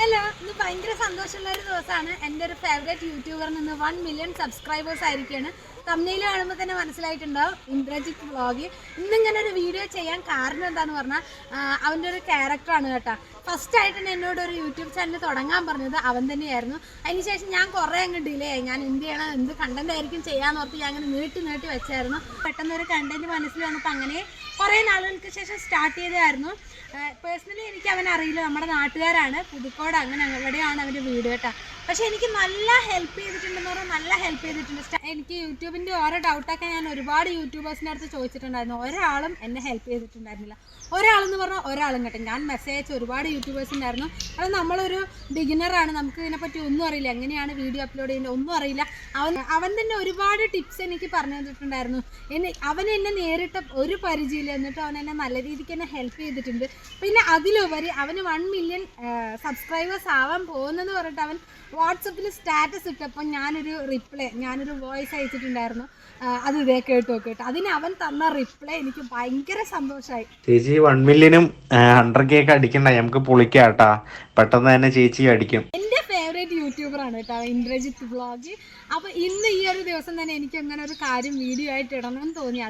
Hello, ഇന്ന് ഭയങ്കര സന്തോഷമുള്ള ഒരു ദിവസമാണ്. എൻ്റെ ഒരു ഫേവറേറ്റ് യൂട്യൂബറിൽ നിന്ന് 1 മില്യൺ സബ്സ്ക്രൈബേഴ്സ് ആയിരിക്കുകയാണ്. തമ്മിൽ കാണുമ്പോൾ തന്നെ മനസ്സിലായിട്ടുണ്ടാവും, ഇന്ദ്രജിത്ത് വ്ളോഗ്. ഇന്നിങ്ങനെ ഒരു വീഡിയോ ചെയ്യാൻ കാരണം എന്താന്ന് പറഞ്ഞാൽ അവൻ്റെ ഒരു ക്യാരക്ടറാണ് കേട്ടോ. ഫസ്റ്റായിട്ട് തന്നെ എന്നോട് ഒരു യൂട്യൂബ് ചാനൽ തുടങ്ങാൻ പറഞ്ഞത് അവൻ തന്നെയായിരുന്നു. അതിനുശേഷം ഞാൻ കുറേ അങ്ങ് ഡിലേ ആയി. ഞാൻ എന്ത് ചെയ്യണം, എന്ത് കണ്ടന്റ് ആയിരിക്കും ചെയ്യാന്ന് ഓർത്ത് ഞാൻ അങ്ങനെ നീട്ടി വെച്ചായിരുന്നു. പെട്ടെന്ന് ഒരു കണ്ടന്റ് മനസ്സിൽ വന്നപ്പോൾ അങ്ങനെ കുറേ നാളുകൾക്ക് ശേഷം സ്റ്റാർട്ട് ചെയ്തതായിരുന്നു. പേഴ്സണലി എനിക്ക് അവൻ അറിയില്ല, നമ്മുടെ നാട്ടുകാരാണ്, പുതുക്കോട് അങ്ങനെ എവിടെയാണ് അവൻ്റെ വീട് കേട്ടോ. പക്ഷെ എനിക്ക് നല്ല ഹെൽപ്പ് ചെയ്തിട്ടുണ്ടെന്ന് പറഞ്ഞാൽ നല്ല ഹെൽപ്പ് ചെയ്തിട്ടുണ്ട്. എനിക്ക് യൂട്യൂബിൻ്റെ ഓരോ ഡൗട്ടൊക്കെ ഞാൻ ഒരുപാട് യൂട്യൂബേഴ്സിൻ്റെ അടുത്ത് ചോദിച്ചിട്ടുണ്ടായിരുന്നു. ഒരാളും എന്നെ ഹെൽപ്പ് ചെയ്തിട്ടുണ്ടായിരുന്നില്ല. ഒരാളെന്ന് പറഞ്ഞാൽ ഒരാളും കേട്ടോ. ഞാൻ മെസ്സേജ് അയച്ച ഒരുപാട് യൂട്യൂബേഴ്സ് ഉണ്ടായിരുന്നു. അത് നമ്മളൊരു ബിഗിനറാണ്, നമുക്ക് ഇതിനെപ്പറ്റി ഒന്നും അറിയില്ല, എങ്ങനെയാണ് വീഡിയോ അപ്ലോഡ് ചെയ്യുന്നത് ഒന്നും അറിയില്ല. അവൻ തന്നെ ഒരുപാട് ടിപ്സ് എനിക്ക് പറഞ്ഞു തന്നിട്ടുണ്ടായിരുന്നു. അവൻ എന്നെ നേരിട്ട് ഒരു പരിചയമില്ല, എന്നിട്ട് അവൻ എന്നെ നല്ല രീതിക്ക് തന്നെ ഹെൽപ്പ് ചെയ്തിട്ടുണ്ട്. പിന്നെ അതിലുപരി അവന് 1 മില്യൺ സബ്സ്ക്രൈബേഴ്സ് ആവാൻ പോകുന്നെന്ന് പറഞ്ഞിട്ട് അവൻ വാട്സപ്പിൽ സ്റ്റാറ്റസ് ഇട്ടപ്പോൾ ഞാനൊരു വോയിസ് അയച്ചിട്ടുണ്ടായിരുന്നു. അത് ഇതേ കേട്ടോ. അതിന് അവൻ തന്ന റിപ്ലൈ എനിക്ക് ഭയങ്കര സന്തോഷമായി. ചേച്ചി 1 മില്യനും 100K ഒക്കെ അടിക്കണ്ട, നമുക്ക് പൊളിക്കാട്ടാ. പെട്ടെന്ന് തന്നെ ചേച്ചി അടിക്കും. എൻ്റെ ഫേവറേറ്റ് യൂട്യൂബറാണ് കേട്ടോ ഇന്ദ്രജിത്ത് വ്ളോഗ്. അപ്പോൾ ഇന്ന് ഈ ഒരു ദിവസം തന്നെ എനിക്ക് അങ്ങനെ ഒരു കാര്യം വീഡിയോ ആയിട്ട് ഇടണമെന്ന് തോന്നി.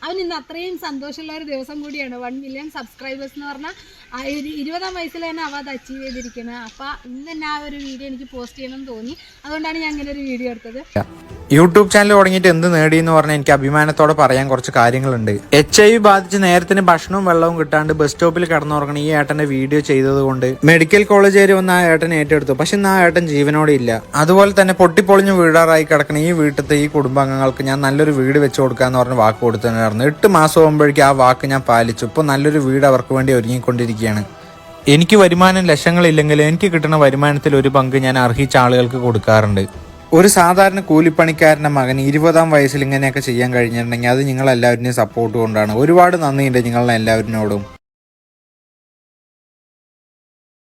അവൻ ഇന്ന് അത്രയും സന്തോഷമുള്ള ഒരു ദിവസം കൂടിയാണ്. 1 മില്യൺ സബ്സ്ക്രൈബേഴ്സ് എന്ന് പറഞ്ഞാൽ 20-ാം വയസ്സിൽ തന്നെ അവ അത് അച്ചീവ് ചെയ്തിരിക്കുന്നത്. അപ്പോൾ ഇന്ന് തന്നെ ആ ഒരു വീഡിയോ എനിക്ക് പോസ്റ്റ് ചെയ്യണമെന്ന് തോന്നി. അതുകൊണ്ടാണ് ഞാൻ അങ്ങനെ ഒരു വീഡിയോ എടുത്തത്. യൂട്യൂബ് ചാനൽ തുടങ്ങിയിട്ട് എന്ത് നേടിയെന്ന് പറഞ്ഞാൽ എനിക്ക് അഭിമാനത്തോടെ പറയാൻ കുറച്ച് കാര്യങ്ങളുണ്ട്. HIV ബാധിച്ച് നേരത്തിന് ഭക്ഷണവും വെള്ളവും കിട്ടാണ്ട് ബസ് സ്റ്റോപ്പിൽ കിടന്നുറങ്ങണ ഈ ഏട്ടന്റെ വീഡിയോ ചെയ്തത് കൊണ്ട് മെഡിക്കൽ കോളേജ് വരെ വന്ന് ആ ഏട്ടൻ ഏറ്റെടുത്തു. പക്ഷെ ഇന്ന് ആ ഏട്ടൻ ജീവനോടെ ഇല്ല. അതുപോലെ തന്നെ പൊട്ടിപ്പൊളിഞ്ഞ് വീടാറായി കിടക്കണ ഈ വീട്ടിലത്തെ ഈ കുടുംബാംഗങ്ങൾക്ക് ഞാൻ നല്ലൊരു വീട് വെച്ച് കൊടുക്കാന്ന് പറഞ്ഞ് വാക്ക് കൊടുത്തിട്ടുണ്ടായിരുന്നു. 8 മാസം ആകുമ്പോഴേക്കും ആ വാക്ക് ഞാൻ പാലിച്ചു. ഇപ്പോൾ നല്ലൊരു വീട് അവർക്ക് വേണ്ടി ഒരുങ്ങിക്കൊണ്ടിരിക്കുകയാണ്. എനിക്ക് വരുമാനം ലക്ഷങ്ങളില്ലെങ്കിലും എനിക്ക് കിട്ടുന്ന വരുമാനത്തിൽ ഒരു പങ്ക് ഞാൻ അർഹിച്ച ആളുകൾക്ക് കൊടുക്കാറുണ്ട്. ഒരു സാധാരണ കൂലിപ്പണിക്കാരൻ്റെ മകൻ 20-ാം വയസ്സിൽ ഇങ്ങനെയൊക്കെ ചെയ്യാൻ കഴിഞ്ഞിട്ടുണ്ടെങ്കിൽ അത് നിങ്ങളെല്ലാവരുടെയും സപ്പോർട്ട് കൊണ്ടാണ്. ഒരുപാട് നന്ദിയുണ്ട് നിങ്ങളെല്ലാവരിനോടും.